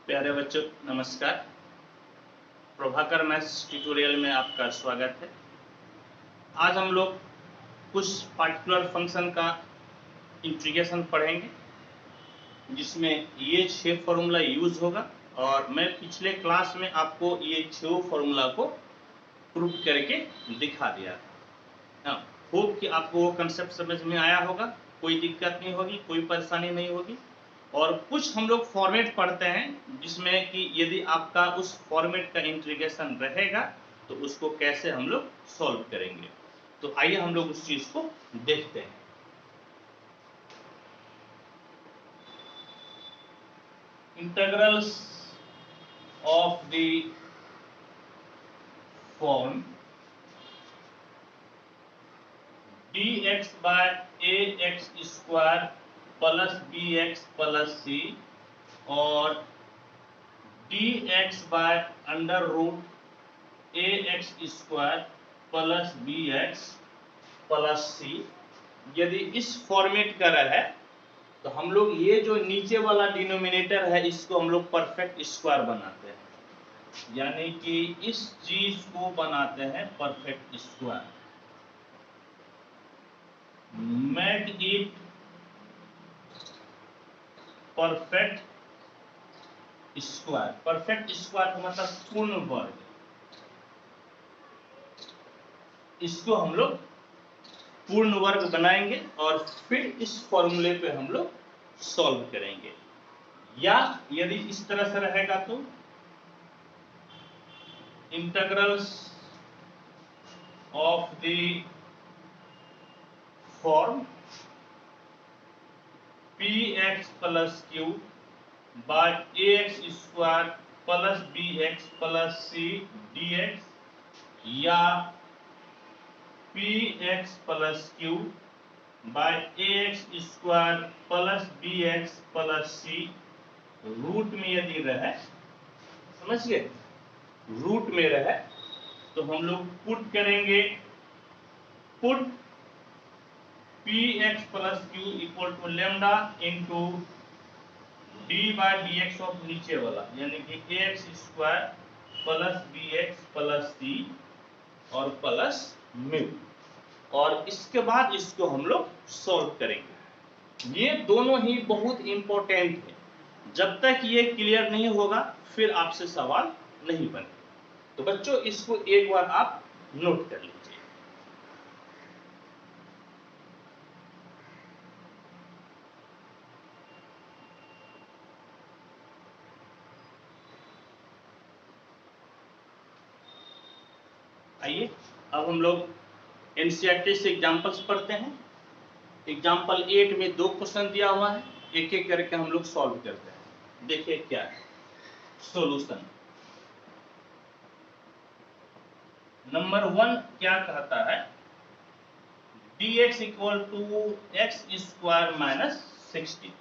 प्यारे बच्चों नमस्कार। प्रभाकर मैथ्स ट्यूटोरियल में आपका स्वागत है। आज हम लोग कुछ पार्टिकुलर फंक्शन का इंटीग्रेशन पढ़ेंगे जिसमें ये 6 फॉर्मूला यूज होगा और मैं पिछले क्लास में आपको ये 6 फॉर्मूला को प्रूव करके दिखा दिया था। होप कि आपको वो कंसेप्ट समझ में आया होगा, कोई दिक्कत नहीं होगी, कोई परेशानी नहीं होगी। और कुछ हम लोग फॉर्मेट पढ़ते हैं जिसमें कि यदि आपका उस फॉर्मेट का इंटीग्रेशन रहेगा तो उसको कैसे हम लोग सॉल्व करेंगे। तो आइए हम लोग उस चीज को देखते हैं। Integrals of the form dx by ax square plus bx plus c और dx bye under root ax square plus bx plus c, यदि इस फॉर्मेट का रहे तो हम लोग ये जो नीचे वाला डिनोमिनेटर है इसको हम लोग परफेक्ट स्क्वायर बनाते हैं, यानी कि इस चीज को बनाते हैं perfect square. Make it perfect square. Perfect square का मतलब पूर्ण वर्ग। इसको हम लोग पूर्ण वर्ग बनाएंगे और फिर इस फॉर्मूले पे हम लोग सॉल्व करेंगे। या यदि इस तरह से रहेगा तो integrals of the form px plus q by ax square plus bx plus c dx या px plus q by ax square plus bx plus c root में यदि रहे, समझिए रूट में रहे तो हम लोग पुट करेंगे, put px plus q equal to lambda into d by dx of नीचे वाला, यानी कि ax square plus bx plus c और प्लस म्यू। और इसके बाद इसको हम लोग सॉल्व करेंगे। ये दोनों ही बहुत इंपॉर्टेंट है, जब तक ये क्लियर नहीं होगा फिर आपसे सवाल नहीं बनेगा। तो बच्चों इसको एक बार आप नोट कर लीजिए। आइए अब हम लोग एनसीईआरटी से एग्जांपल्स पढ़ते हैं। एग्जांपल 8 में 2 क्वेश्चन दिया हुआ है, एक एक करके हम लोग सॉल्व करते हैं। देखिए क्या है सॉल्यूशन। नंबर 1 क्या कहता है, dx equal to x square minus 60।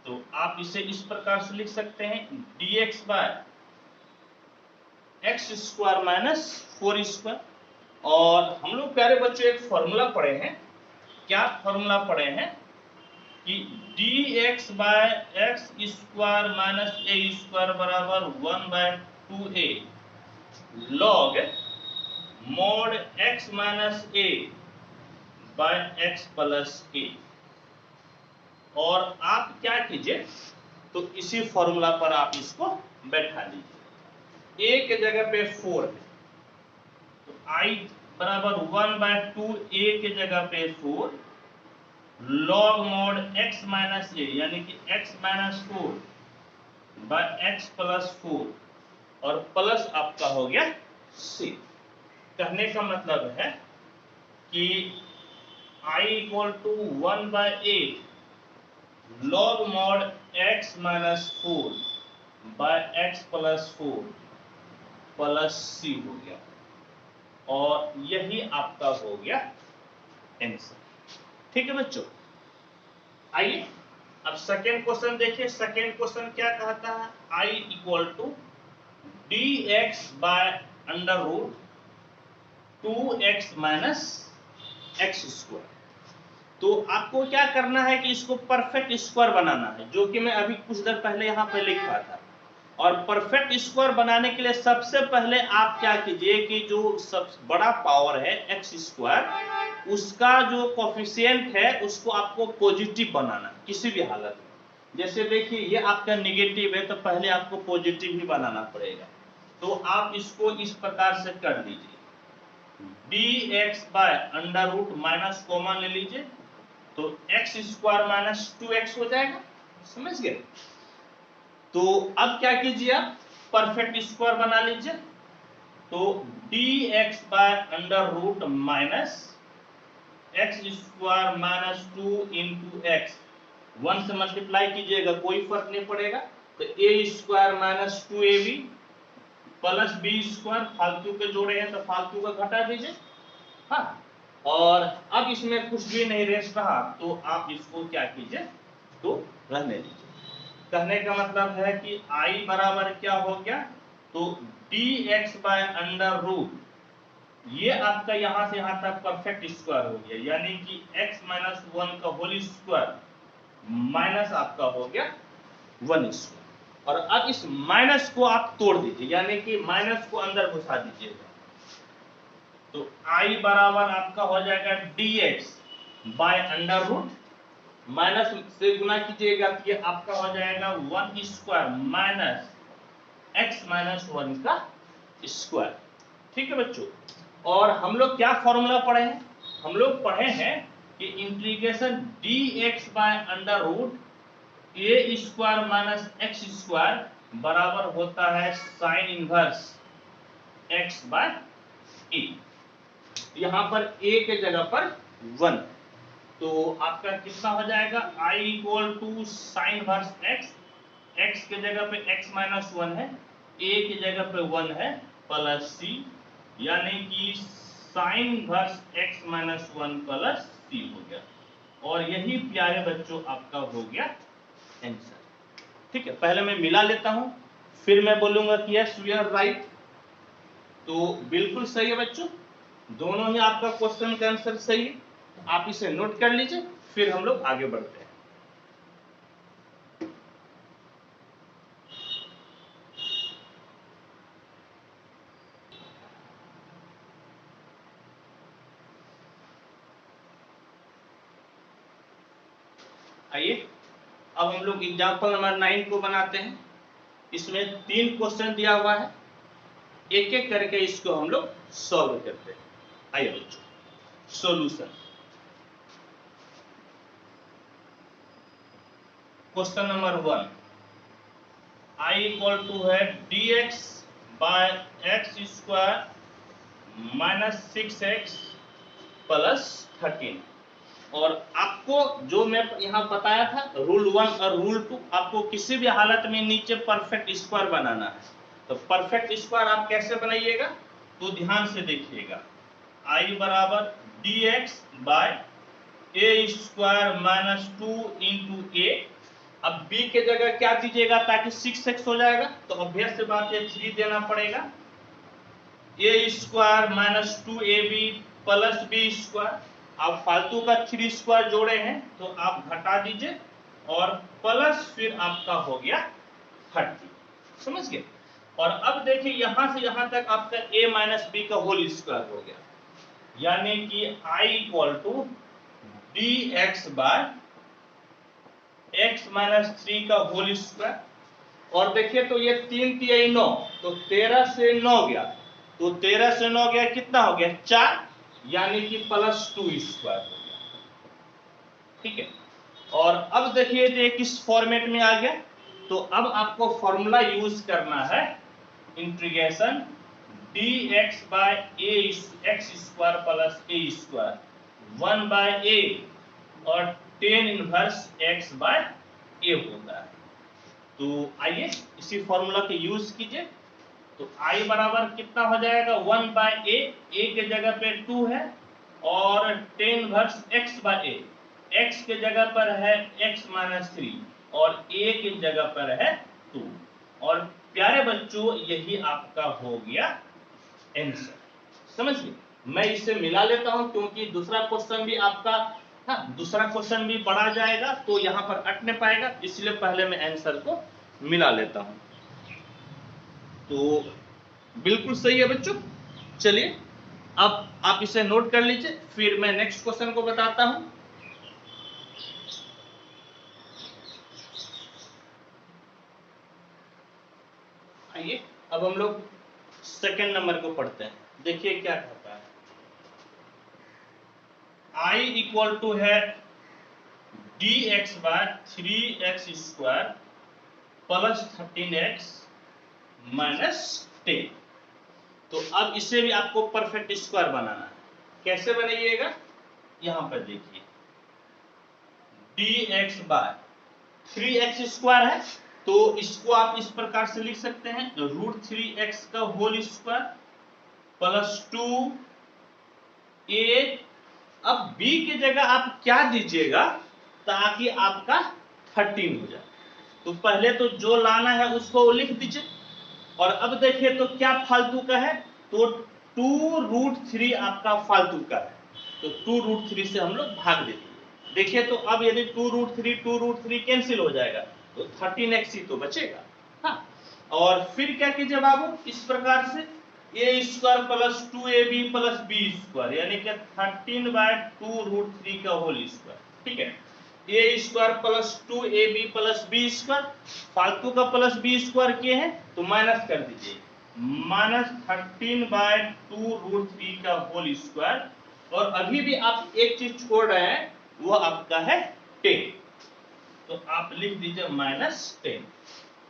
तो आप इसे इस प्रकार से लिख सकते हैं, dx by x square minus 4 square. और हम लोग प्यारे बच्चों एक फॉर्मूला पढ़े हैं। क्या फॉर्मूला पढ़े हैं कि dx by x square minus a square बराबर 1 by 2a log mod x minus a by x plus a। और आप क्या कीजिए, तो इसी फॉर्मूला पर आप इसको बैठा लीजिए। a के जगह पे 4 है तो i बराबर 1 बाय 2a के जगह पे 4 log mod x minus a, यानी कि x minus 4 by x plus 4 और प्लस आपका हो गया c। कहने का मतलब है कि i equal to 1 by 8 log mod x minus 4 by x plus 4 plus c हो गया। और यही आपका हो गया आंसर। ठीक है बच्चों, आइए अब सेकेंड क्वेश्चन देखिए। सेकेंड क्वेश्चन क्या कहता है, i equal to dx bye under root 2x minus x square. तो आपको क्या करना है कि इसको परफेक्ट स्क्वायर बनाना है, जो कि मैं अभी कुछ देर पहले यहाँ पे लिखा था। और परफेक्ट स्क्वायर बनाने के लिए सबसे पहले आप क्या कीजिए कि जो सबसे बड़ा पावर है एक्स स्क्वायर, उसका जो कोफिशिएंट है उसको आपको पॉजिटिव बनाना किसी भी हालत में। जैसे देखिए ये आपका निगेटिव है तो पहले आपको पॉजिटिव ही बनाना पड़ेगा। तो आप इसको इस प्रकार से कर दीजिए, dx bye under root minus common ले लीजिए, तो एक्स स्क्वायर माइनस 2x हो जाएगा। समझ गए? तो अब क्या कीजिए, आप परफेक्ट स्क्वायर बना लीजिए। तो dx bye under root minus x square minus 2 into x, 1 से मल्टीप्लाई कीजिएगा कोई फर्क नहीं पड़ेगा, तो a square minus 2ab plus b square, फालतू के जोड़े हैं तो फालतू का घटा दीजिए। हाँ, और अब इसमें कुछ भी नहीं रेस्ट रहा तो आप इसको क्या कीजिए, तो रहने दीजिए। कहने का मतलब है कि i बराबर क्या हो गया, तो dx बाय अंडर रूट, ये आपका यहां से यहां तक परफेक्ट स्क्वायर हो गया, यानी कि x माइनस 1 का होल स्क्वायर माइनस आपका हो गया 1 स्क्वायर। और अब इस माइनस को आप तोड़ दीजिए, यानी कि माइनस को अंदर घुसा दीजिएगा। तो i बराबर आपका हो जाएगा dx bye under root, minus से गुना कीजिएगा तो ये आपका हो जाएगा 1 स्क्वायर माइनस x माइनस 1 का स्क्वायर। ठीक है बच्चों, और हम लोग क्या फॉर्मूला पढ़े हैं, हम लोग पढ़े हैं कि integration dx bye under root a square minus x square बराबर होता है sine inverse x by a। यहां पर a के जगह पर 1, तो आपका कितना हो जाएगा, i equal to sine inverse x के जगह पे x माइनस 1 है, a की जगह पे 1 है, प्लस c, यानी कि sign inverse x minus 1 plus c हो गया। और यही प्यारे बच्चों आपका हो गया आंसर। ठीक है, पहले मैं मिला लेता हूं, फिर मैं बोलूंगा कि यस वी आर राइट। तो बिल्कुल सही है बच्चों, दोनों ही आपका क्वेश्चन का आंसर सही है। आप इसे नोट कर लीजिए, फिर हम लोग आगे बढ़ते हैं। आइए अब हम लोग एग्जांपल नंबर 9 को बनाते हैं। इसमें 3 क्वेश्चन दिया हुआ है, एक एक करके इसको हम लोग सॉल्व करते हैं। आइए बच्चों, solution. Question number 1, i equal to है dx by x square minus 6x plus 13। और आपको जो मैं यहाँ बताया था रूल 1 और रूल 2, आपको किसी भी हालत में नीचे परफेक्ट स्क्वायर बनाना है। तो परफेक्ट स्क्वायर आप कैसे बनाइएगा, तो ध्यान से देखिएगा, i बराबर dx by a square minus 2 into a। अब b के जगह क्या दीजिएगा ताकि 6x हो जाएगा, तो ऑब्वियस से बात है 3 देना पड़ेगा, a square minus 2ab plus b square. आप फालतू का 3 स्क्वायर जोड़े हैं तो आप घटा दीजिए, और प्लस फिर आपका हो गया 30। समझ गए? और अब देखिए यहां से यहां तक आपका a माइनस बी का होल स्क्वायर हो गया, यानी कि i equal to dx bye x माइनस 3 का होल स्क्वायर। और देखिए तो ये 3 3 9, तो 13 से 9 गया, तो 13 से 9 गया, कितना हो गया 4, यानी कि प्लस 2 स्क्वायर हो गया। ठीक है, और अब देखिए ये किस फॉर्मेट में आ गया, तो अब आपको फॉर्मूला यूज करना है integration dx by a x square plus a square 1 by a और tan inverse x by a होता है। तो आइए इसी फॉर्मूला के यूज कीजिए। तो i बराबर कितना हो जाएगा 1 बाय a के जगह पे 2 है, और tan inverse x by a, x के जगह पर है x माइनस 3 और a की जगह पर है 2। और प्यारे बच्चों यही आपका हो गया आंसर। समझिए, मैं इसे मिला लेता हूं क्योंकि दूसरा क्वेश्चन भी आपका हाँ, दूसरा क्वेश्चन भी बढ़ा जाएगा तो यहाँ पर अट नहीं पाएगा, इसलिए पहले मैं आंसर को मिला लेता हूं। तो बिल्कुल सही है बच्चों। चलिए अब आप इसे नोट कर लीजिए, फिर मैं नेक्स्ट क्वेश्चन को बताता हूं। आइए अब हम लोग सेकेंड नंबर को पढ़ते हैं। देखिए क्या कहता है, i इक्वल टू है dx by 3x square plus 13x minus 10। तो अब इसे भी आपको परफेक्ट स्क्वायर बनाना है। कैसे बनाइएगा, यहां पर देखिए dx बाय 3x स्क्वायर है, तो इसको आप इस प्रकार से लिख सकते हैं, √3x का होल स्क्वायर प्लस 2a। अब b की जगह आप क्या दीजिएगा ताकि आपका 13 हो जाए। तो पहले तो जो लाना है उसको लिख दीजिए, और अब देखिए तो क्या फालतू का है, तो 2√3 आपका फालतू का है, तो 2√3 से हम लोग भाग देंगे। देखिए तो अब यदि 2√3 कैंसिल हो जाएगा तो 13x ही तो बचेगा। हाँ, और फिर क्या कीजिए बाबू, इस प्रकार से a square plus 2ab plus b square, यानी कि 13/2√3 का होल स्क्वायर। ठीक है, a square plus 2ab plus b square, फालतू का प्लस b स्क्वायर किए हैं तो माइनस कर दीजिए, माइनस 13/2√3 का होल स्क्वायर। और अभी भी आप एक चीज छोड़ रहे हैं, वो आपका है 10, तो आप लिख दीजिए माइनस 10।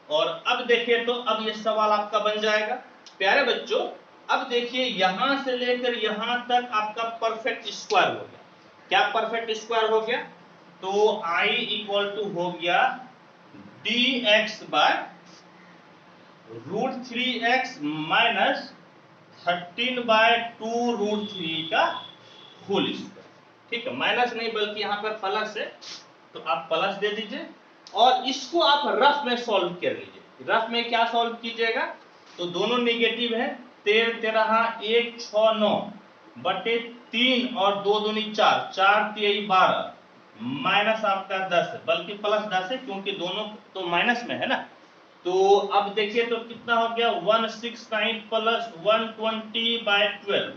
और अब देखिए तो अब ये सवाल आपका बन जाएगा प्यारे बच्चों। अब देखिए यहां से लेकर यहां तक आपका परफेक्ट स्क्वायर हो गया। क्या परफेक्ट स्क्वायर हो गया, तो i इक्वल टू हो गया dx बाय √3x माइनस 13/2√3 का होल स्क्वायर। ठीक है, माइनस नहीं बल्कि यहाँ पर प्लस है, तो आप प्लस दे दीजिए, और इसको आप रफ में सॉल्व कर लीजिए। रफ में क्या सॉल्व कीजिएगा, तो दोनों नेगेटिव है, 13 13 1 6 9 बटे 3 और 2 दूनी 4, 4 3 12 माइनस आपका 10 है, बल्कि प्लस 10 है क्योंकि दोनों तो माइनस में है ना। तो अब देखिए तो कितना हो गया, 169 प्लस 120/12,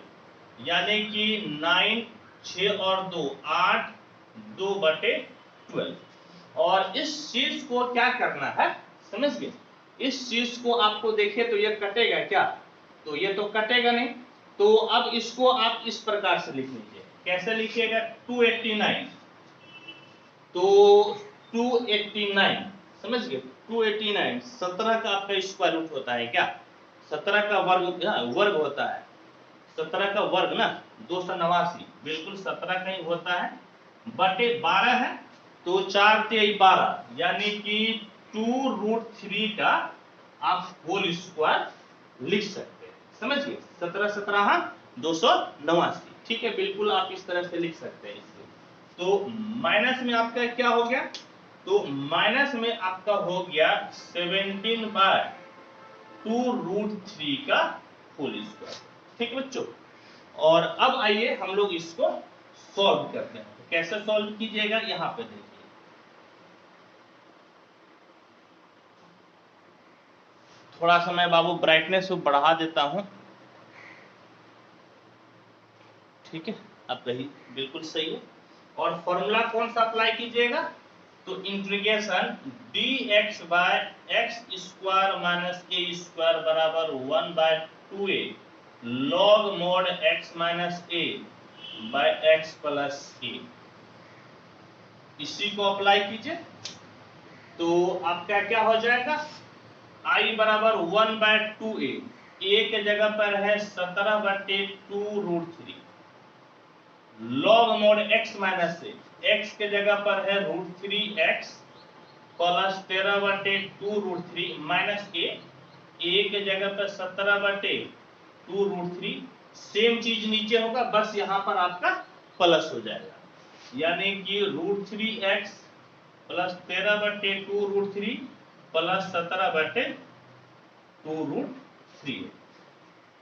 यानी कि 9 6 और 2 8 2/12। और इस चीज को क्या करना है, समझ गए, इस चीज को आपको देखिए तो ये कटेगा क्या, तो ये तो कटेगा नहीं, तो अब इसको आप इस प्रकार से लिख लीजिए। कैसे लिखिएगा, 289, तो 289 समझ गए, 289 17 का आपका स्क्वायर रूट होता है क्या, 17 का वर्ग, वर्ग होता है, 17 का वर्ग ना 289, बिल्कुल 17 का ही होता है, बटे 12 है, तो 4 3 12, यानी कि 2√3 का आप होल स्क्वायर लिख सकते हैं। समझिए, 17 17 289। ठीक है, बिल्कुल आप इस तरह से लिख सकते हैं इसको। तो माइनस में आपका क्या हो गया, तो माइनस में आपका हो गया 17/2√3 का होल स्क्वायर। ठीक बच्चों, और अब आइए हम लोग इसको सॉल्व करते हैं। तो कैसे सॉल्व कीजिएगा, यहां पे देखिए, थोड़ा सा मैं बाबू ब्राइटनेस को बढ़ा देता हूं। ठीक है, अब कही बिल्कुल सही है। और फॉर्मूला कौन सा अप्लाई कीजिएगा, तो integration dx bye x square minus a square बराबर 1/2a log mod x minus a by x plus a, इसी को अप्लाई कीजिए। तो आपका क्या हो जाएगा, i बराबर 1/2a, a के जगह पर है 17/2√3 log mod x minus a, x के जगह पर है √3x plus 13/2√3 minus a, a के जगह पर 17/2√3, सेम चीज नीचे होगा, बस यहां पर आपका प्लस हो जाएगा, यानी कि √3x plus 13/2√3 plus 17/2√3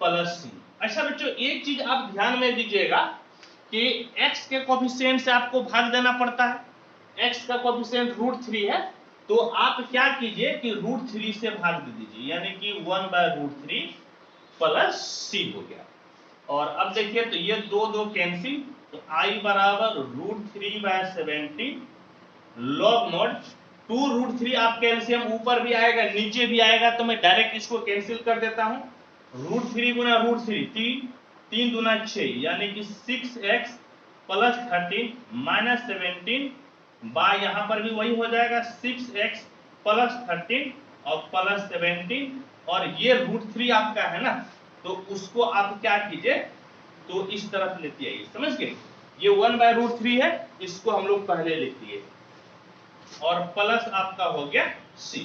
plus c। अच्छा बच्चों, एक चीज आप ध्यान में दीजिएगा कि x के कोफिशिएंट से आपको भाग देना पड़ता है। x का कोफिशिएंट √3 है, तो आप क्या कीजिए कि √3 से भाग दे दीजिए, यानी कि 1/√3 प्लस c हो गया। और अब देखिए तो ये दो कैंसिल, तो I बराबर √3/70 log mod 2√3। आप कैल्शियम ऊपर भी आएगा नीचे भी आएगा, तो मैं डायरेक्ट इसको कैंसिल कर देता हूं। √3 गुना √3 3 दूना 6, यानी कि 6x प्लस 13 माइनस 17 बाय, यहां पर भी वही हो जाएगा 6x प्लस 13 और प्लस 17, और ये √3 आपका है ना, तो उसको आप क्या कीजिए तो इस तरफ लेते आइए, समझ गए। ये 1/√3 है, इसको हम लोग पहले लिख दिए, और प्लस आपका हो गया c।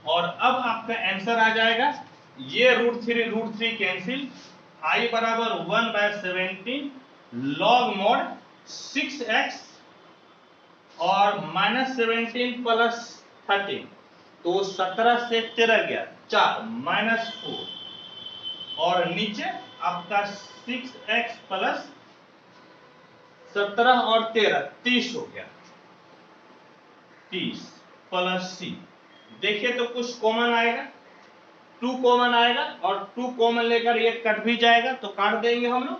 और अब आपका आंसर आ जाएगा, ये √3 कैंसिल, I बराबर 1/17 log mod 6x और माइनस 17 प्लस 13, तो 17 से 13 गया 4 माइनस 4, और नीचे आपका 6x प्लस 17 और 13 30 हो गया, 30 प्लस c। देखिए तो कुछ कॉमन आएगा, 2 कॉमन आएगा, और 2 कॉमन लेकर ये कट भी जाएगा, तो काट देंगे हम लोग।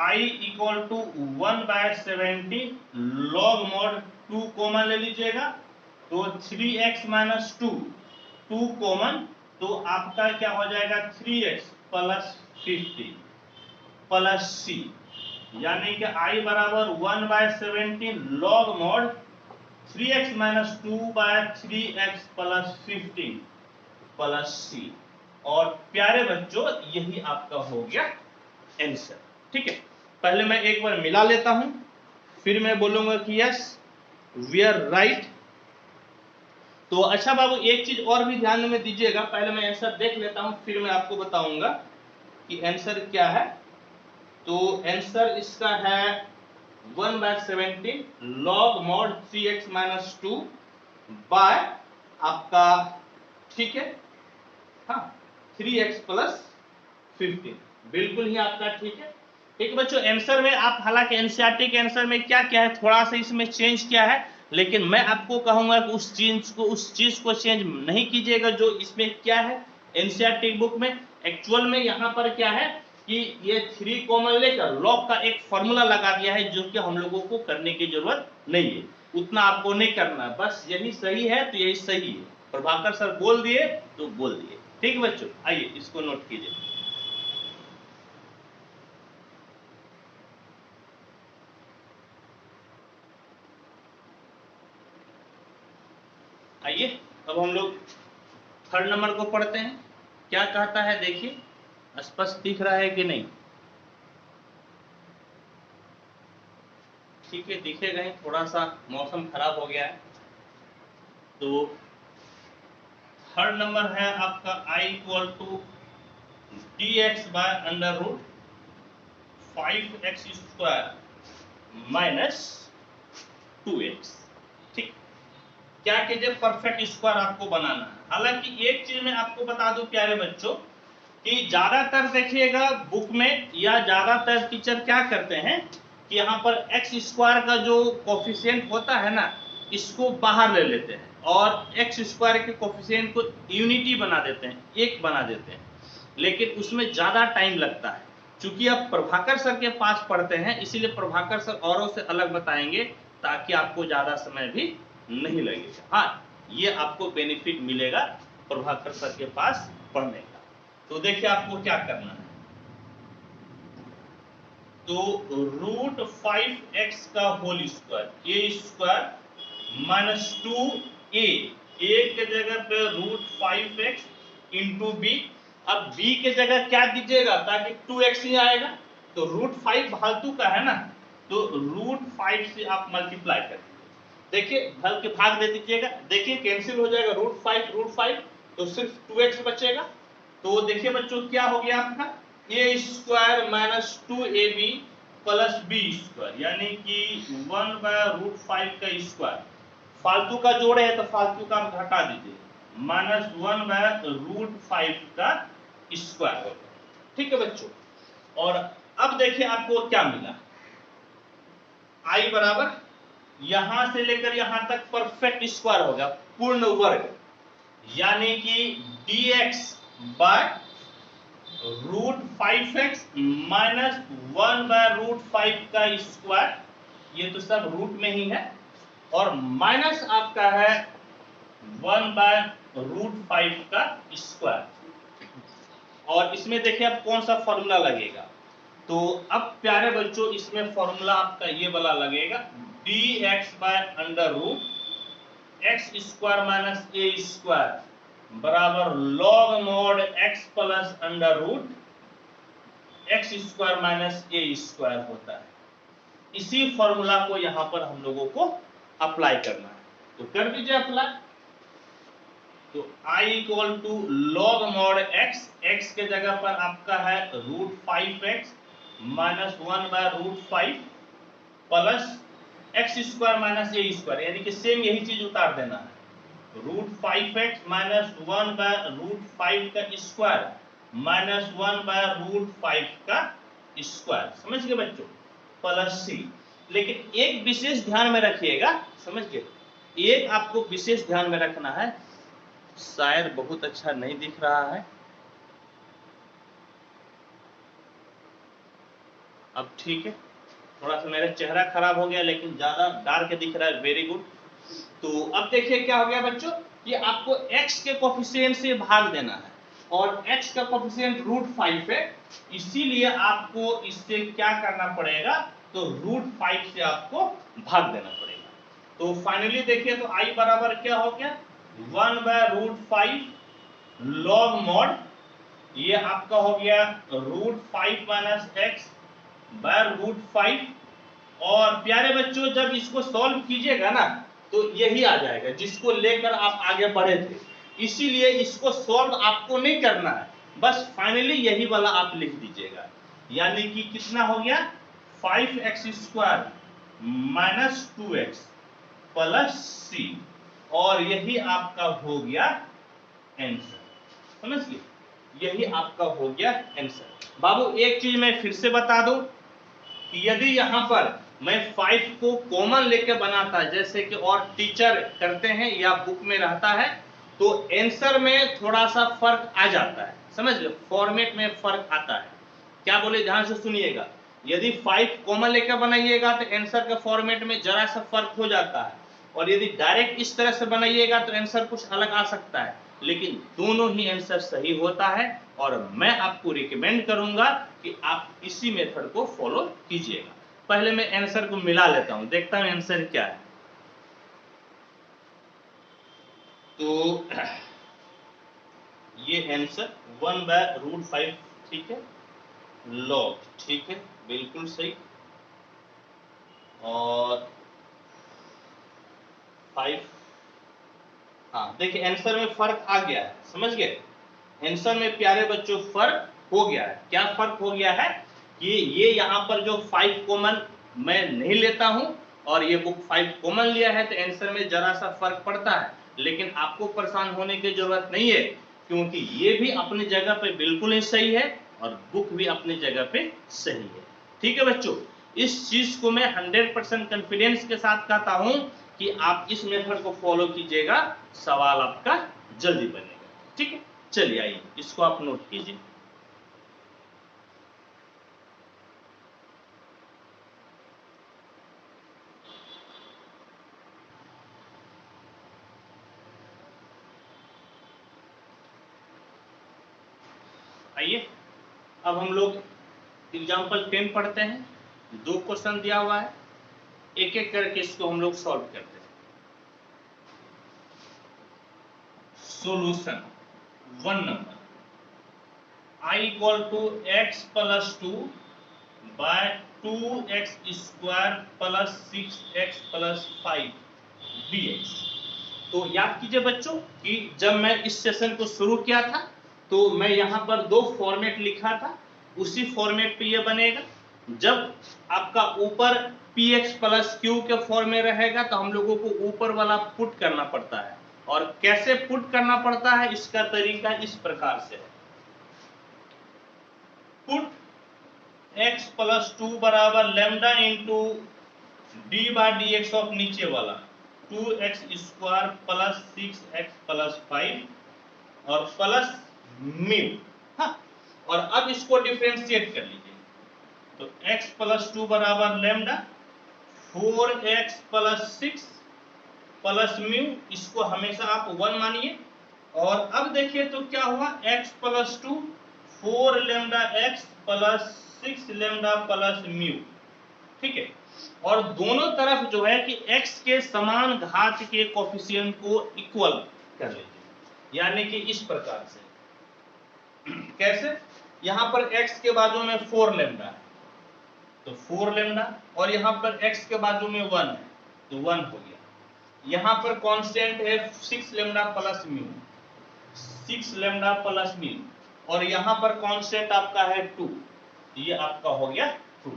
I equal to 1/70 log mod 2 common ले लीजिएगा, तो 3x माइनस 2 कॉमन, तो आपका क्या हो जाएगा 3x प्लस 50 प्लस c, यानी कि I बराबर 1/70 log mod 3x minus 2/3x plus 15 plus c। और प्यारे बच्चों यही आपका हो गया आंसर, ठीक है। पहले मैं एक बार मिला लेता हूं, फिर मैं बोलूंगा कि यस वी आर राइट। तो अच्छा बाबू एक चीज और भी ध्यान में दीजिएगा, पहले मैं आंसर देख लेता हूं, फिर मैं आपको बताऊंगा कि आंसर क्या है। तो आंसर इसका है 1/17 log mod 3x minus 2 bye आपका, ठीक है, हाँ 3x प्लस 15, बिल्कुल ही आपका ठीक है। ठीक है बच्चों, आंसर में आप हालांकि एनसीईआरटी के आंसर में क्या क्या है थोड़ा सा इसमें चेंज किया है, लेकिन मैं आपको कहूंगा कि उस चीज को चेंज नहीं कीजिएगा जो इसमें क्या है एनसीईआरटी बुक में। एक्चुअल में यहाँ पर क्या है कि ये 3 कॉमन लेकर लॉग का एक फॉर्मूला लगा दिया है, जो कि हम लोगों को करने की जरूरत नहीं है, उतना आपको नहीं करना, बस यही सही है तो यही सही है। प्रभाकर सर बोल दिए तो बोल दिए, ठीक है बच्चों। आइए इसको नोट कीजिए। आइए अब हम लोग थर्ड नंबर को पढ़ते हैं, क्या कहता है देखिए, स्पष्ट दिख रहा है कि नहीं? ठीक है दिखेगा ही, थोड़ा सा मौसम खराब हो गया है। तो थर्ड नंबर है आपका I equal to dx bye under root 5x square minus 2x। ठीक, क्या कीजिए परफेक्ट स्क्वायर आपको बनाना है। हालांकि एक चीज मैं आपको बता दूं प्यारे बच्चों कि ज्यादातर देखिएगा बुक में या ज्यादातर टीचर क्या करते हैं कि यहाँ पर एक्स स्क्वायर का जो कोफिशिएंट होता है ना, इसको बाहर ले लेते हैं और एक्स स्क्वायर के कोफिशिएंट को यूनिटी बना देते हैं, एक बना देते हैं, लेकिन उसमें ज्यादा टाइम लगता है। चूंकि आप प्रभाकर सर के पास पढ़ते हैं इसीलिए प्रभाकर सर औरों से अलग बताएंगे ताकि आपको ज्यादा समय भी नहीं लगेगा। हाँ, ये आपको बेनिफिट मिलेगा प्रभाकर सर के पास पढ़ने का। तो देखिए आपको क्या करना है, तो √5x का होल स्क्वायर ए स्क्वायर माइनस 2a, ए के जगह पे √5x इंटू बी। अब b के जगह क्या दीजिएगा ताकि 2x ही आएगा, तो √5 फालतू का है ना, तो √5 से आप मल्टीप्लाई कर देखिए, भल के भाग दे दीजिएगा, देखिए कैंसिल हो जाएगा √5 तो सिर्फ 2x बचेगा। तो देखिए बच्चों क्या हो गया आपका a square minus 2ab plus b square, यानी कि 1/√5 का स्क्वायर, फालतू का जोड़े है तो फालतू का आप घटा दीजिए, माइनस 1/√5 का स्क्वायर होगा। ठीक है बच्चों, और अब देखिए आपको क्या मिला, आई बराबर यहां से लेकर यहां तक परफेक्ट स्क्वायर हो गया, पूर्ण वर्ग, यानी कि dx बाय √5x माइनस 1/√5 का स्क्वायर, ये तो सब रूट में ही है, और माइनस आपका है 1/√5 का स्क्वायर। और इसमें देखिए अब कौन सा फॉर्मूला लगेगा, तो अब प्यारे बच्चों इसमें फॉर्मूला आपका ये वाला लगेगा, dx bye under root x square minus a square बराबर log mod x plus under root x square minus a square होता है। इसी फॉर्मूला को यहां पर हम लोगों को अप्लाई करना है, तो कर दीजिए अप्लाई। तो I equal to log mod x, x के जगह पर आपका है √5x minus 1/√5 plus x square minus a square, यानी कि सेम यही चीज उतार देना है, √5x माइनस 1/√5 का स्क्वायर माइनस 1/√5 का स्क्वायर, समझ गए बच्चों, प्लस c। लेकिन एक विशेष ध्यान में रखिएगा, समझ गए, एक आपको विशेष ध्यान में रखना है, शायद बहुत अच्छा नहीं दिख रहा है, अब ठीक है, थोड़ा सा मेरा चेहरा खराब हो गया लेकिन ज्यादा डार्क दिख रहा है, वेरी गुड। तो अब देखिए क्या हो गया बच्चों, कि आपको x के कोफिशिएंट से भाग देना है, और x का कोफिशिएंट √5 है, इसीलिए आपको इससे क्या करना पड़ेगा, तो √5 से आपको भाग देना पड़ेगा। तो फाइनली देखिए, तो i बराबर क्या हो गया, 1/√5 लॉग मॉड, ये आपका हो गया √5 माइनस एक्स बाय √5। और प्यारे बच्चों जब इसको सॉल्व कीजिएगा ना, तो यही आ जाएगा जिसको लेकर आप आगे बढ़े थे, इसीलिए इसको सॉल्व आपको नहीं करना है, बस फाइनली यही वाला आप लिख दीजिएगा, यानी कि कितना हो गया, 5x² minus 2x plus c, और यही आपका हो गया आंसर, समझ गए, यही आपका हो गया आंसर। बाबू एक चीज मैं फिर से बता दूं, कि यदि यहां पर मैं 5 को कॉमन लेके बनाता, जैसे कि और टीचर करते हैं या बुक में रहता है, तो आंसर में थोड़ा सा फर्क आ जाता है, समझ लो, फॉर्मेट में फर्क आता है। क्या बोले, ध्यान से सुनिएगा, यदि 5 कॉमन लेकर बनाइएगा तो आंसर के फॉर्मेट में जरा सा फर्क हो जाता है, और यदि डायरेक्ट इस तरह से बनाइएगा तो आंसर कुछ अलग आ सकता है, लेकिन दोनों ही आंसर सही होता है, और मैं आपको रिकमेंड करूंगा कि आप इसी मेथड को फॉलो कीजिएगा। पहले मैं आंसर को मिला लेता हूं, देखता हूं आंसर क्या है। तो ये आंसर 1/√5, ठीक है, लॉग, ठीक है, बिल्कुल सही, और 5, हाँ देखिए आंसर में फर्क आ गया है, समझ गए, आंसर में प्यारे बच्चों फर्क हो गया है। क्या फर्क हो गया है, कि ये यहाँ पर जो 5 कॉमन मैं नहीं लेता हूं, और ये बुक 5 कॉमन लिया है, तो आंसर में जरा सा फर्क पड़ता है, लेकिन आपको परेशान होने की जरूरत नहीं है, क्योंकि ये भी अपनी जगह पे बिल्कुल ही सही है, और बुक भी अपनी जगह पे सही है, ठीक है बच्चों। इस चीज को मैं 100% कॉन्फिडेंस के साथ कहता हूं कि आप इस मेथड को फॉलो कीजिएगा, सवाल आपका जल्दी बनेगा, ठीक है। चलिए आइए इसको आप नोट कीजिए। आइए अब हम लोग एग्जाम्पल 10 पढ़ते हैं, 2 क्वेश्चन दिया हुआ है, एक एक करके इसको हम लोग सॉल्व करते हैं। Solution 1 number, I equal to x plus 2 by 2x² plus 6x plus 5 dx। तो याद कीजिए बच्चों कि जब मैं इस सेशन को शुरू किया था, तो मैं यहां पर 2 फॉर्मेट लिखा था, उसी फॉर्मेट पे ये बनेगा। जब आपका ऊपर px प्लस q के फॉर्म में रहेगा, तो हम लोगों को ऊपर वाला पुट करना पड़ता है, और कैसे पुट करना पड़ता है इसका तरीका इस प्रकार से है, पुट x प्लस 2 बराबर lambda into d by d x of नीचे वाला 2x² प्लस 6x प्लस 5 और प्लस म्यू। हाँ, और अब इसको डिफरेंशिएट कर लीजिए तो x प्लस 2 बराबर lambda 4x plus 6 plus mu, इसको हमेशा आप 1 मानिए। और अब देखिए तो क्या हुआ, x plus 2 4 lambda x plus 6 lambda plus mu. ठीक है, और दोनों तरफ जो है कि x के समान घात के कोफिशिएंट को इक्वल कर लीजिए, यानी कि इस प्रकार से। कैसे, यहां पर x के बाजू में 4 लेमडा है तो 4 लेमडा, और यहां पर x के बाजू में 1 है तो 1 हो गया। यहां पर कांस्टेंट है 6 lambda plus mu, 6 lambda plus mu, और यहां पर कांस्टेंट आपका है 2, ये आपका हो गया 2।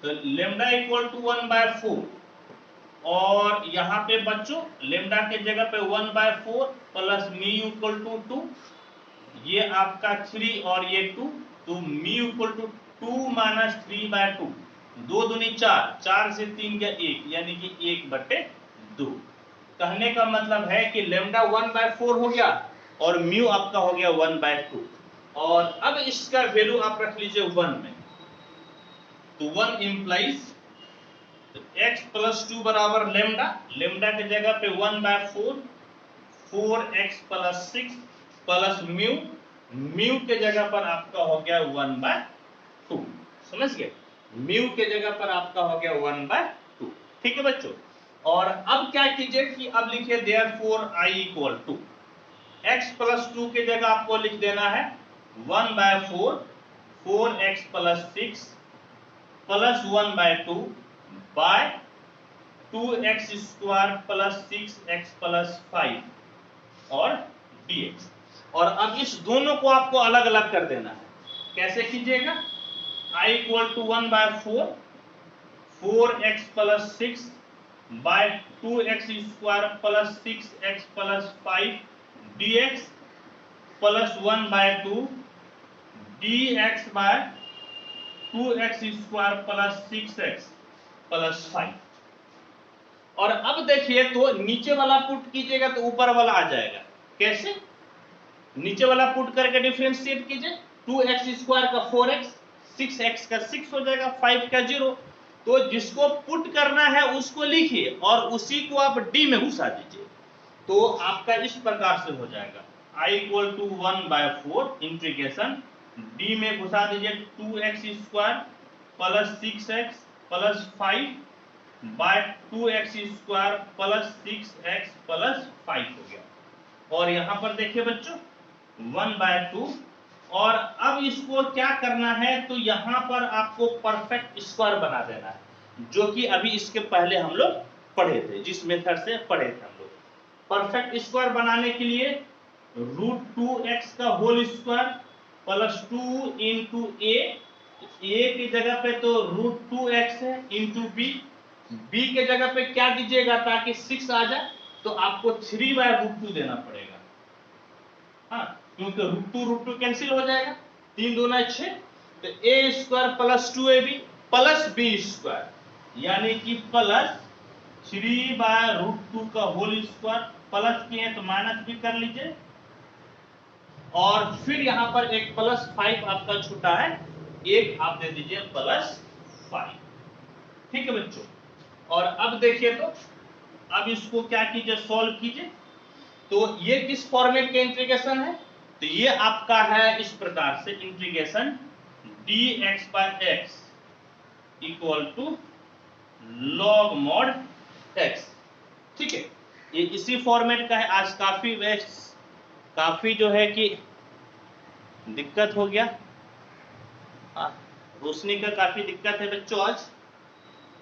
तो लेमडा इक्वल टू 1/4, और यहां पे बच्चों लेमडा के जगह पे 1/4 प्लस म्यू इक्वल टू 2, ये आपका 3 और ये 2, तो म्यू इक्वल टू 2 माइनस 3/2, 2 दूनी 4, 4 से 3 गया 1, यानी कि 1/2। कहने का मतलब है कि लेमडा 1/4 हो गया और म्यू आपका हो गया 1/2, और अब इसका वैल्यू आप रख लीजिए 1 में, तो 1 इंप्लाइज x प्लस 2 बराबर लेमडा, लेमडा की जगह पे 1/4, 4x plus 6 plus mu, mu के जगह पर आपका हो गया 1/2। समझ गए, म्यू के जगह पर आपका हो गया 1/2। ठीक है बच्चों, और अब क्या कीजिए कि अब लिखिए therefore I equal to x plus 2 की जगह आपको लिख देना है 1/4 4x plus 6 plus 1/2 by 2x² plus 6x plus 5 और dx। और अब इस दोनों को आपको अलग अलग कर देना है। कैसे कीजिएगा, I equal to 1/4 4x plus 6 by 2x² plus 6x plus 5 dx plus 1/2 dx by 2x² plus 6x plus 5। और अब देखिए तो नीचे वाला पुट कीजिएगा तो ऊपर वाला आ जाएगा। कैसे, नीचे वाला पुट करके डिफरेंशिएट कीजिए, 2x² का 4x, 6x का 6 हो जाएगा, 5 का 0। तो जिसको पुट करना है उसको लिखिए और उसी को आप d में घुसा दीजिए, तो आपका इस प्रकार से हो जाएगा I equal to 1/4 integration d में घुसा दीजिए 2x² plus 6x plus 5 by 2x² plus 6x plus 5 हो गया। और यहां पर देखिए बच्चों 1/2, और अब इसको क्या करना है, तो यहां पर आपको परफेक्ट स्क्वायर बना देना है, जो कि अभी इसके पहले हम लोग पढ़े थे, जिस मेथड से पढ़े थे हम लोग। परफेक्ट स्क्वायर बनाने के लिए √2x का होल स्क्वायर प्लस 2 इंटू ए की जगह पे तो √2x है इंटू बी के जगह पे क्या दीजिएगा ताकि 6 आ जाए, तो आपको 3/√2 देना पड़ेगा। हाँ, क्योंकि √2 कैंसिल हो जाएगा, 3 दूना 6, तो a² plus 2ab plus b², यानी कि प्लस 3/√2 का होल स्क्वायर, प्लस किए तो माइनस भी कर लीजिए, और फिर यहां पर एक प्लस 5 आपका छूटा है, एक आप दे दीजिए प्लस 5। ठीक है बच्चों, और अब देखिए तो अब इसको क्या कीजिए, सॉल्व कीजिए। तो ये किस फॉर्मेट के इंटीग्रेशन है, तो ये आपका है इस प्रकार से integration dx/x equal to log mod x। ठीक है, ये इसी फॉर्मेट का है। आज काफी जो है कि दिक्कत हो गया, रोशनी का काफी दिक्कत है बच्चों आज।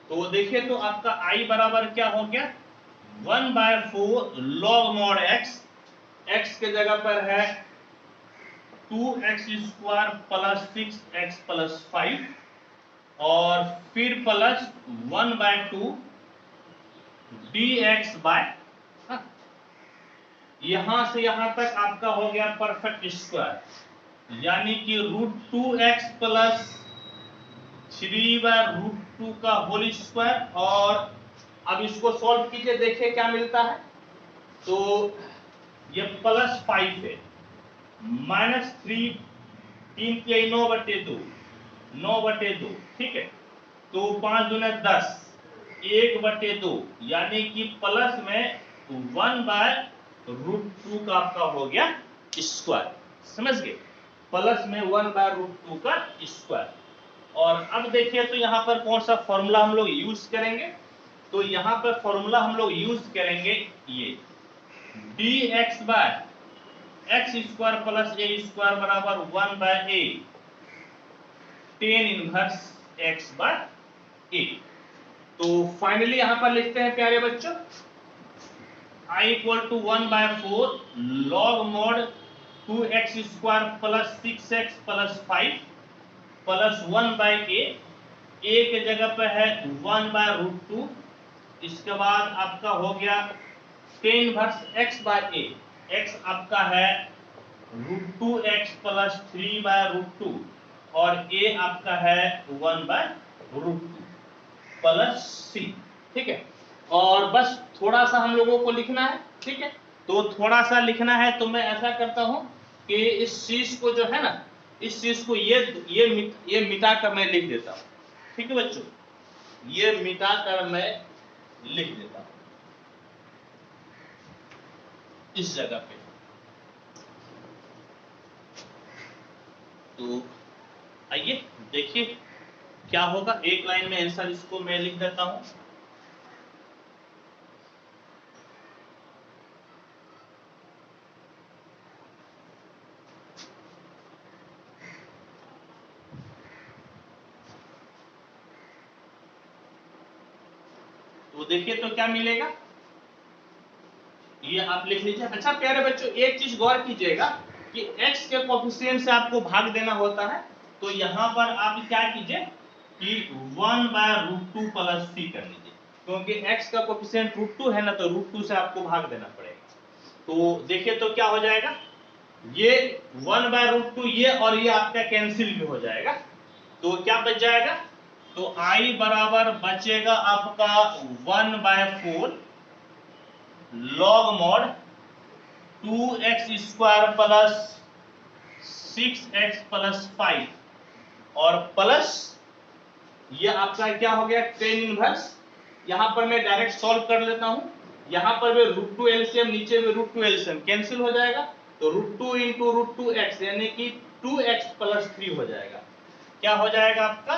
तो देखिए तो आपका I बराबर क्या हो गया 1/4 log mod x, x के जगह पर है 2x² प्लस 6x प्लस 5, और फिर प्लस 1/2 dx बाय, यहां से यहां तक आपका हो गया परफेक्ट स्क्वायर, यानी कि √2x प्लस 3/√2 2 का होल स्क्वायर, और अब इसको सॉल्व कीजिए, देखिए क्या मिलता है। तो ये +5 है, -3, 3 के 9/2, 9/2, ठीक है। तो 5 दूने 10, 1/2, यानी कि प्लस में 1/√2 का आपका हो गया स्क्वायर, समझ गए, प्लस में 1/√2 का स्क्वायर। और अब देखिए तो यहाँ पर कौन सा फॉर्मूला हम लोग यूज करेंगे, तो यहाँ पर फॉर्मूला हम लोग यूज करेंगे ये dx/x² + a² बराबर 1/a tan इनवर्स x/a। तो फाइनली यहां पर लिखते हैं प्यारे बच्चों, I = 1/4 log mod 2x² + 6x + 5 + 1/a, a के जगह पे है 1/√2, इसके बाद आपका हो गया tan इनवर्स x/a, x आपका है √2x + 3/√2 और a आपका है 1/√2 प्लस c, ठीक है। और बस थोड़ा सा हम लोगों को लिखना है, ठीक है। तो थोड़ा सा लिखना है, तो मैं ऐसा करता हूं कि इस चीज को जो है ना, इस चीज को ये मिटा कर मैं लिख देता हूं, ठीक है बच्चों, ये मिटा कर मैं लिख देता हूं इस जगह पे। तो आइए देखिए क्या होगा, एक लाइन में आंसर इसको मैं लिख देता हूं। तो देखिए तो क्या मिलेगा, ये आप लिख लीजिए। अच्छा प्यारे बच्चों, एक चीज गौर कीजिएगा कि x के कोफिशिएंट से आपको भाग देना होता है, तो यहां पर आप क्या कीजिए कि 1/√2 + c कर लीजिए, क्योंकि x का कोफिशिएंट √2 है ना, तो √2 से आपको भाग देना पड़ेगा। तो देखिए तो क्या हो जाएगा, ये 1/√2 ये और ये आपका कैंसिल भी हो जाएगा, तो क्या बच जाएगा, तो i बराबर बचेगा आपका 1/4 log mod 2x² + 6x + 5 और प्लस ये आपका क्या हो गया tan इनवर्स। यहां पर मैं डायरेक्ट सॉल्व कर लेता हूं, यहां पर मैं √2 एलसीएम, नीचे में √2 एलसीएम कैंसिल हो जाएगा, तो √2 × √2x यानी कि 2x + 3 हो जाएगा। क्या हो जाएगा आपका,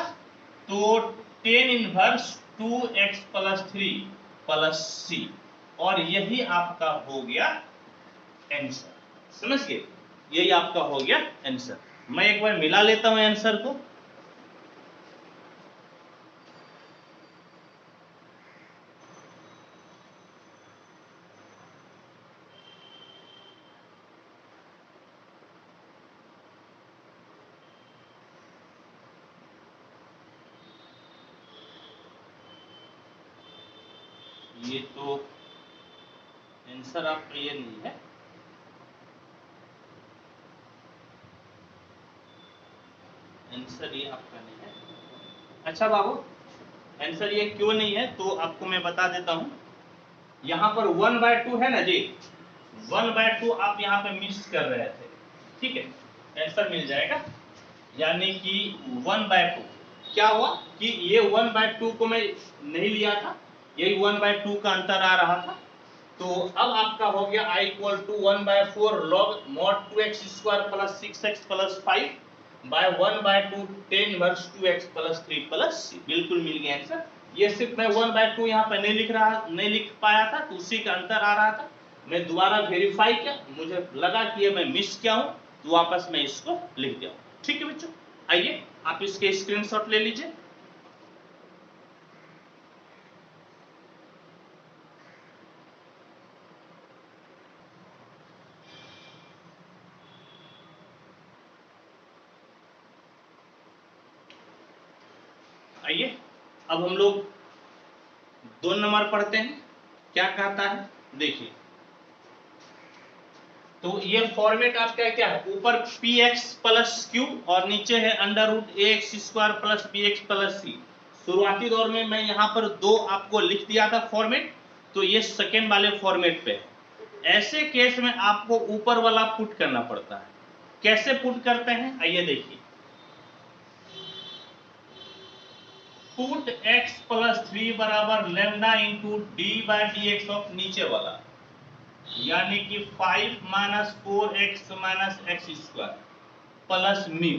तो tan इनवर्स 2x + 3 + c, और यही आपका हो गया आंसर, समझ गए, यही आपका हो गया आंसर। मैं एक बार मिला लेता हूं आंसर को। ये तो आंसर आपका ये नहीं है, आंसर ये आपका नहीं है। अच्छा बाबू, आंसर ये क्यों नहीं है, तो आपको मैं बता देता हूं। यहां पर 1/2 है ना जी, 1/2 आप यहां पे मिस कर रहे थे, ठीक है, आंसर मिल जाएगा, यानी कि 1/2 क्या हुआ कि ये 1/2 को मैं नहीं लिया था, यही 1/2 का अंतर आ रहा था। तो अब आपका हो गया I = 1/4 log mod 2x² + 6x + 5 by 1/2 tan inverse 2x + 3 + c, बिल्कुल मिल गया आंसर। ये सिर्फ मैं 1/2 यहाँ पे नहीं लिख पाया था, तो उसी का अंतर आ रहा था, मैं दोबारा वेरीफाई किया, मुझे लगा कि ये मैं मिस किया हूँ, तो वापस मैं इसको लिख दिया। ठीक है बच्चों, आइए आप इसके स्क्रीनशॉट ले लीजिए। आइए अब हम लोग 2 नंबर पढ़ते हैं, क्या कहता है देखिए। तो ये फॉर्मेट आपका क्या है, ऊपर px + q और नीचे है √ax² + bx + c। शुरुआती दौर में मैं यहाँ पर 2 आपको लिख दिया था फॉर्मेट, तो ये सेकेंड वाले फॉर्मेट पे है। ऐसे केस में आपको ऊपर वाला पुट करना पड़ता है। कैसे पुट करते हैं आइए देखिए। पुट x प्लस 3 बराबर lambda into d by d x of नीचे वाला, यानी कि 5 minus 4x minus x square plus mu.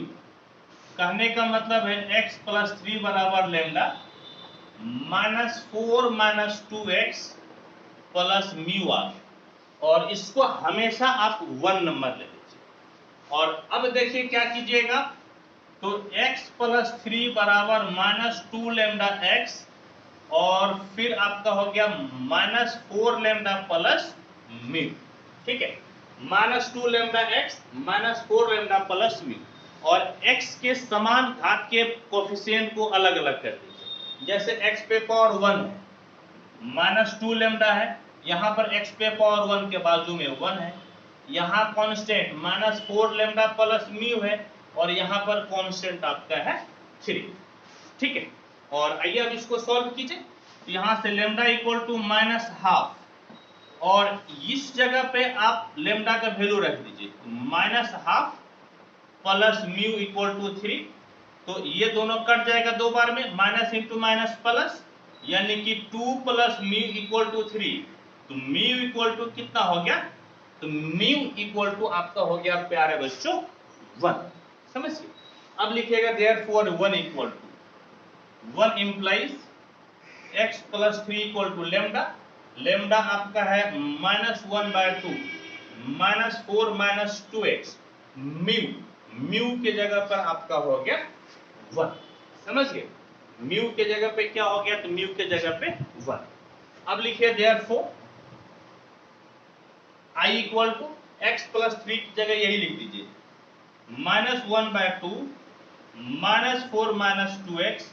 कहने का मतलब है x प्लस 3 बराबर lambda minus 4 minus 2x plus mu आ, और इसको हमेशा आप 1 नंबर ले लीजिए। और अब देखिए क्या कीजिएगा, तो x प्लस 3 बराबर माइनस 2 लेमडा x, और फिर आपका हो गया माइनस 4 लेमडा प्लस म्यू। ठीक है, minus 2 lambda x minus 4 lambda plus mu, और x के समान घात के कोफिशिएंट को अलग अलग कर दीजिए। जैसे x पे पावर 1 है, माइनस 2 लेमडा है, यहाँ पर x पे पावर 1 के बाजू में 1 है, यहाँ constant minus 4 lambda plus mu है, और यहाँ पर कांस्टेंट आपका है 3। ठीक है, और आइए अब इसको सॉल्व कीजिए। तो यहाँ से lambda equal to minus half, और इस जगह पे आप लेमडा का वैल्यू रख दीजिए, minus half plus mu equal to 3। तो ये दोनों कट जाएगा 2 बार में, माइनस इंटू माइनस प्लस, यानी कि 2 प्लस म्यू इक्वल टू 3। तो म्यू इक्वल टू कितना हो गया, तो म्यू इक्वल टू आपका हो गया प्यारे बच्चों 1। समझिए, अब लिखिएगा therefore 1 equal to 1 implies x plus 3 equal to lambda, lambda आपका है minus 1 by 2 minus 4 minus 2x, mu, mu के जगह पर आपका हो गया 1। समझ गए, म्यू के जगह पे क्या हो गया, तो म्यू के जगह पे 1। अब लिखिए therefore i equal to x plus 3 की जगह यही लिख दीजिए, minus 1 by 2 minus 4 minus 2x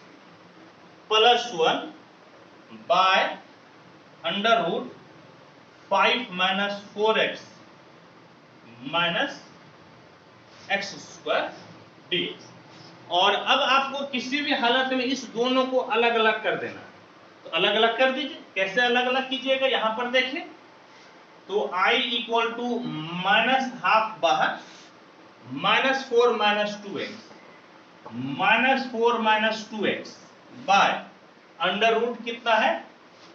plus 1 by under root 5 minus 4x minus x square dx। और अब आपको किसी भी हालत में इस दोनों को अलग अलग कर देना, तो अलग अलग कर दीजिए। कैसे अलग अलग कीजिएगा, यहां पर देखिए, तो i equal to minus half बाहर, minus 4 minus 2x minus 4 minus 2x by under root कितना है,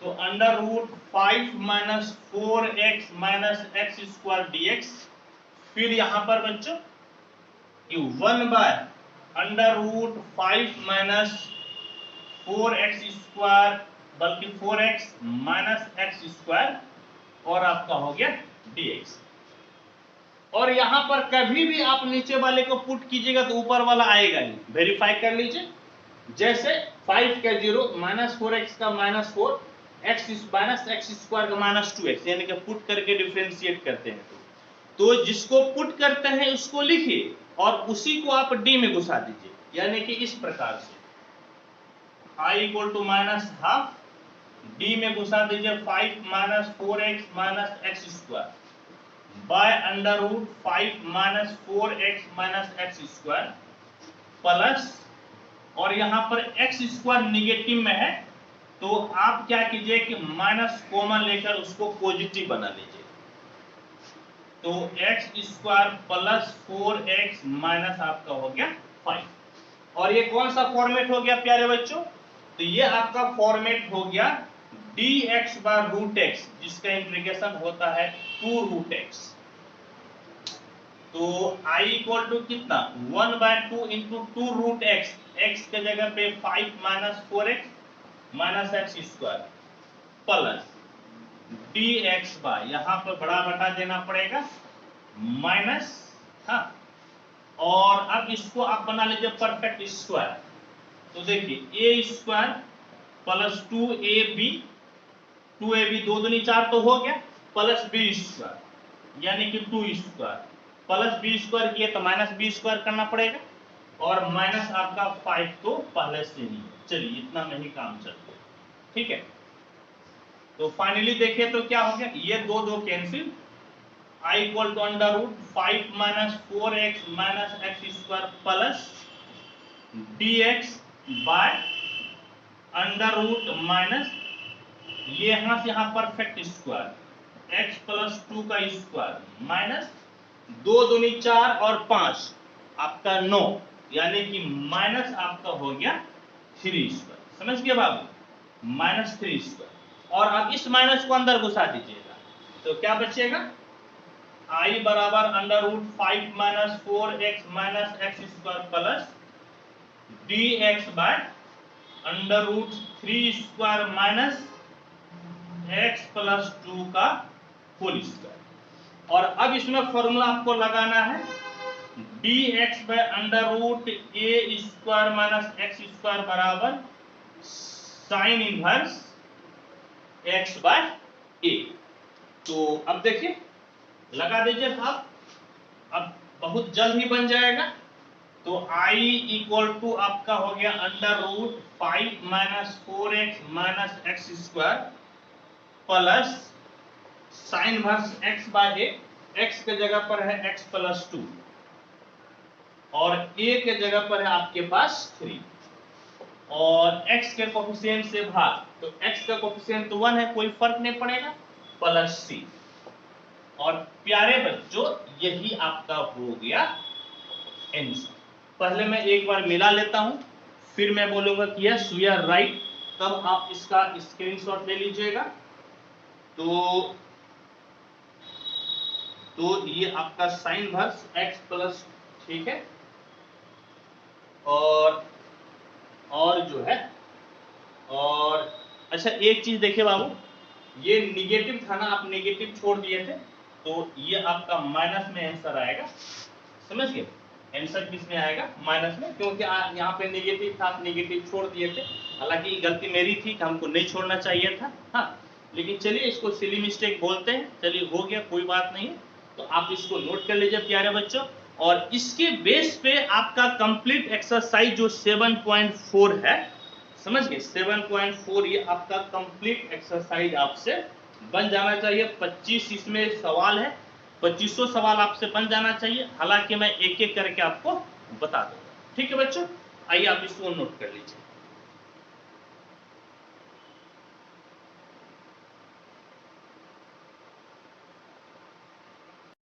तो under root 5 minus 4x minus x square dx। फिर यहां पर बच्चों 1 by under root 5 minus 4x square, बल्कि 4x माइनस एक्स स्क्वायर, और आपका हो गया dx। और यहां पर कभी भी आप नीचे वाले को पुट कीजिएगा तो ऊपर वाला आएगा ही, वेरीफाई कर लीजिए। जैसे 5 का 0 माइनस 4x का minus 4 x minus x square का माइनस 2x, यानी कि पुट करके डिफरेंशिएट करते हैं। तो जिसको पुट करते हैं उसको लिखिए, और उसी को आप d में घुसा दीजिए, यानी कि इस प्रकार से i equal to minus half, d में घुसा दीजिए 5 minus 4x minus x square by under root 5 minus 4x minus x square plus, और यहां पर एक्स स्क्वायर निगेटिव में है, तो आप क्या कीजिए कि माइनस कॉमन लेकर उसको पॉजिटिव बना लीजिए। तो x square plus 4x minus आपका हो गया 5। और ये कौन सा फॉर्मेट हो गया प्यारे बच्चों, तो ये आपका फॉर्मेट हो गया dx बाय रूट x, जिसका इंटीग्रेशन होता है 2 रूट x। तो i इक्वल टू कितना 1 by 2 into 2 root x, x के जगह पे 5 minus 4x minus x square plus dx by, यहां पर बड़ा बटा देना पड़ेगा माइनस, हाँ, और अब इसको आप बना लीजिए परफेक्ट स्क्वायर। तो देखिए a square plus 2ab, 2ab 2 दूनी 4 तो हो गया, प्लस b स्क्वायर यानी कि 2 स्क्वायर प्लस b स्क्वायर किए तो माइनस b स्क्वायर करना पड़ेगा, और माइनस आपका 5 तो पहले से ही। चलिए इतना में ही काम चल गया। ठीक है, तो फाइनली देखिए तो क्या हो गया, ये दो दो cancel, i equal to under root 5 minus 4x minus x square plus dx bye under root minus ये यहां से यहां परफेक्ट स्क्वायर x प्लस 2 का स्क्वायर माइनस 2 दूनी 4 और 5 आपका 9 यानी कि माइनस आपका हो गया 3 स्क्वायर। समझ गए बाबू, माइनस 3 स्क्वायर। और अब इस माइनस को अंदर घुसा दीजिएगा तो क्या बचेगा, i बराबर under root 5 minus 4x minus x square plus dx bye under root 3 square minus x plus 2 का होल स्क्वायर। और अब इसमें फॉर्मूला आपको लगाना है dx bye under root a square minus x square बराबर sine inverse x by a। तो अब देखिए लगा दीजिए साहब, अब बहुत जल्द ही बन जाएगा। तो i इक्वल टू आपका हो गया under root 5 minus 4x minus x square plus sine verse x by a। x के जगह पर है x प्लस 2 और a के जगह पर है आपके पास 3 और x के कोफिशिएंट से भाग, तो x का कोफिशिएंट तो 1 है, कोई फर्क नहीं पड़ेगा, प्लस c। और प्यारे बच्चों यही आपका हो गया आंसर। पहले मैं एक बार मिला लेता हूं, फिर मैं बोलूंगा कि यस वी आर राइट, तब आप इसका स्क्रीनशॉट ले लीजिएगा। तो ये आपका साइन वर्स x प्लस, ठीक है। और जो है, और अच्छा एक चीज देखिए बाबू, ये निगेटिव था ना, आप निगेटिव छोड़ दिए थे, तो ये आपका माइनस में आंसर आएगा। समझ गए, आंसर किस में आएगा, माइनस में, क्योंकि यहाँ पे नेगेटिव था, आप नेगेटिव छोड़ दिए थे। हालांकि गलती मेरी थी कि हमको नहीं छोड़ना चाहिए था, हाँ, लेकिन चलिए इसको सिली मिस्टेक बोलते हैं, चलिए हो गया, कोई बात नहीं है। तो आप इसको नोट कर लीजिए प्यारे बच्चों, और इसके बेस पे आपका कंप्लीट एक्सरसाइज जो 7.4 है, समझ गए, 7.4 ये आपका कंप्लीट एक्सरसाइज आपसे बन जाना चाहिए। 25 इसमें सवाल है, 2500 सवाल आपसे बन जाना चाहिए। हालांकि मैं एक एक करके आपको बता दूंगा, ठीक है बच्चों। आइए आप इसको नोट कर लीजिए।